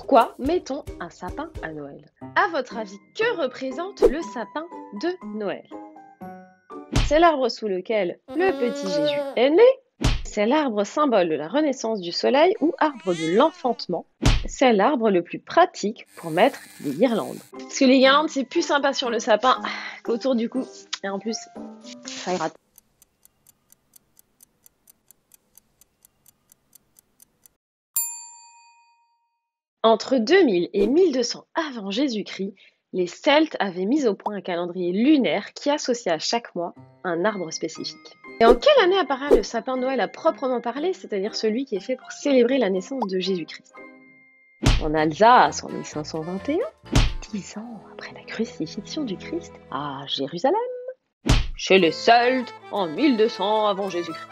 Pourquoi mettons un sapin à Noël? À votre avis, que représente le sapin de Noël? C'est l'arbre sous lequel le petit Jésus est né. C'est l'arbre symbole de la renaissance du soleil ou arbre de l'enfantement. C'est l'arbre le plus pratique pour mettre des guirlandes. Parce que les guirlandes, c'est plus sympa sur le sapin qu'autour du cou. Et en plus, ça ira. Entre 2000 et 1200 avant Jésus-Christ, les Celtes avaient mis au point un calendrier lunaire qui associait à chaque mois un arbre spécifique. Et en quelle année apparaît le sapin de Noël à proprement parler, c'est-à-dire celui qui est fait pour célébrer la naissance de Jésus-Christ? En Alsace en 1521, 10 ans après la crucifixion du Christ, à Jérusalem. Chez les Celtes en 1200 avant Jésus-Christ.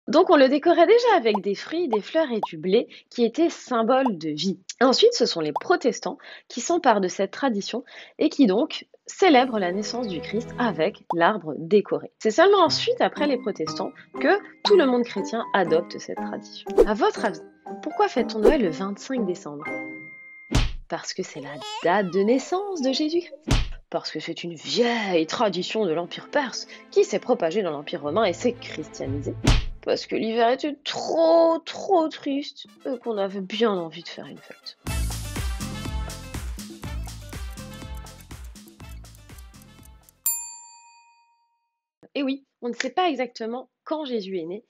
Donc on le décorait déjà avec des fruits, des fleurs et du blé qui étaient symboles de vie. Ensuite, ce sont les protestants qui s'emparent de cette tradition et qui donc célèbrent la naissance du Christ avec l'arbre décoré. C'est seulement ensuite, après les protestants, que tout le monde chrétien adopte cette tradition. À votre avis, pourquoi fête-t-on Noël le 25 décembre? Parce que c'est la date de naissance de Jésus-Christ. Parce que c'est une vieille tradition de l'Empire perse qui s'est propagée dans l'Empire romain et s'est christianisée. Parce que l'hiver était trop triste et qu'on avait bien envie de faire une fête. Et oui, on ne sait pas exactement quand Jésus est né,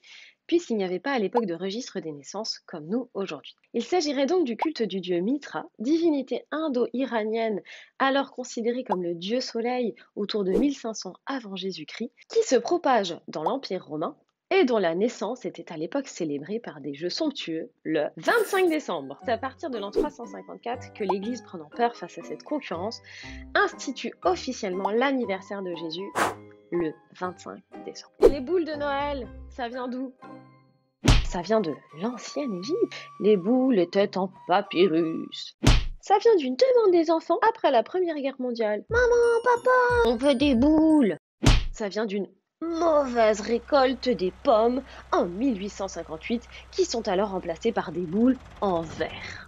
puisqu'il n'y avait pas à l'époque de registre des naissances comme nous aujourd'hui. Il s'agirait donc du culte du dieu Mitra, divinité indo-iranienne alors considérée comme le dieu soleil autour de 1500 avant Jésus-Christ, qui se propage dans l'Empire romain et dont la naissance était à l'époque célébrée par des jeux somptueux le 25 décembre. C'est à partir de l'an 354 que l'Église, prenant peur face à cette concurrence, institue officiellement l'anniversaire de Jésus le 25 décembre. Et les boules de Noël, ça vient d'où? Ça vient de l'ancienne Égypte. Les boules étaient en papyrus. Ça vient d'une demande des enfants après la Première Guerre mondiale. Maman, papa, on veut des boules. Ça vient d'une mauvaise récolte des pommes en 1858 qui sont alors remplacées par des boules en verre.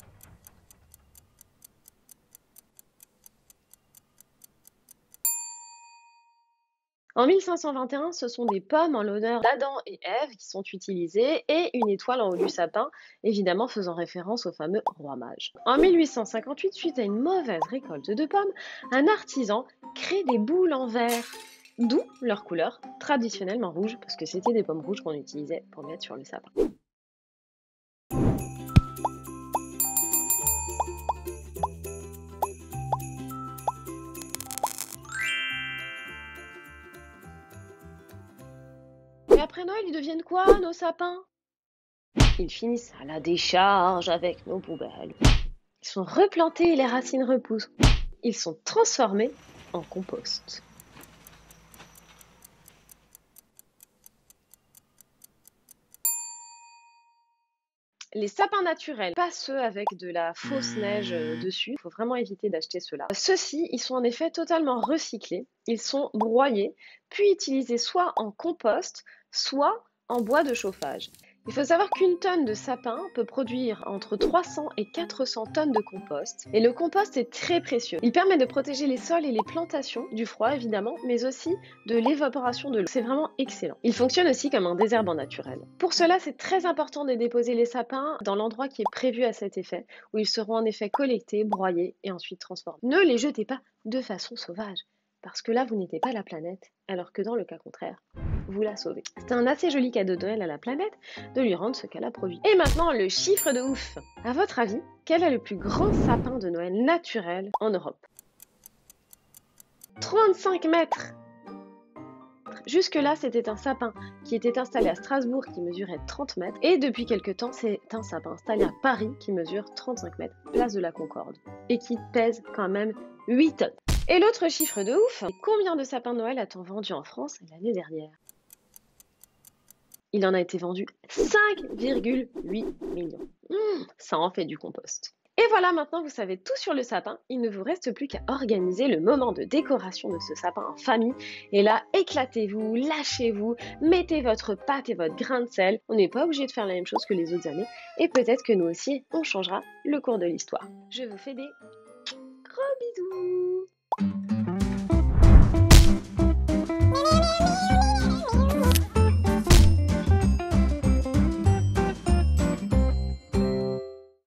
En 1521, ce sont des pommes en l'honneur d'Adam et Ève qui sont utilisées et une étoile en haut du sapin, évidemment faisant référence au fameux roi mage. En 1858, suite à une mauvaise récolte de pommes, un artisan crée des boules en verre, d'où leur couleur traditionnellement rouge, parce que c'était des pommes rouges qu'on utilisait pour mettre sur le sapin. Et après Noël, ils deviennent quoi, nos sapins? Ils finissent à la décharge avec nos poubelles. Ils sont replantés et les racines repoussent. Ils sont transformés en compost. Les sapins naturels, pas ceux avec de la fausse neige dessus, il faut vraiment éviter d'acheter ceux-là. Ceux-ci, ils sont en effet totalement recyclés, ils sont broyés, puis utilisés soit en compost, soit en bois de chauffage. Il faut savoir qu'une tonne de sapin peut produire entre 300 et 400 tonnes de compost. Et le compost est très précieux. Il permet de protéger les sols et les plantations, du froid évidemment, mais aussi de l'évaporation de l'eau. C'est vraiment excellent. Il fonctionne aussi comme un désherbant naturel. Pour cela, c'est très important de déposer les sapins dans l'endroit qui est prévu à cet effet, où ils seront en effet collectés, broyés et ensuite transformés. Ne les jetez pas de façon sauvage, parce que là, vous n'aidez pas la planète, alors que dans le cas contraire, vous la sauvez. C'est un assez joli cadeau de Noël à la planète de lui rendre ce qu'elle a produit. Et maintenant, le chiffre de ouf. À votre avis, quel est le plus grand sapin de Noël naturel en Europe? 35 mètres. Jusque-là, c'était un sapin qui était installé à Strasbourg qui mesurait 30 mètres. Et depuis quelques temps, c'est un sapin installé à Paris qui mesure 35 mètres, place de la Concorde. Et qui pèse quand même 8 tonnes. Et l'autre chiffre de ouf, combien de sapins de Noël a-t-on vendu en France l'année dernière? Il en a été vendu 5,8 millions. Ça en fait du compost. Et voilà, maintenant vous savez tout sur le sapin. Il ne vous reste plus qu'à organiser le moment de décoration de ce sapin en famille. Et là, éclatez-vous, lâchez-vous, mettez votre pâte et votre grain de sel. On n'est pas obligé de faire la même chose que les autres années. Et peut-être que nous aussi, on changera le cours de l'histoire. Je vous fais des gros bisous.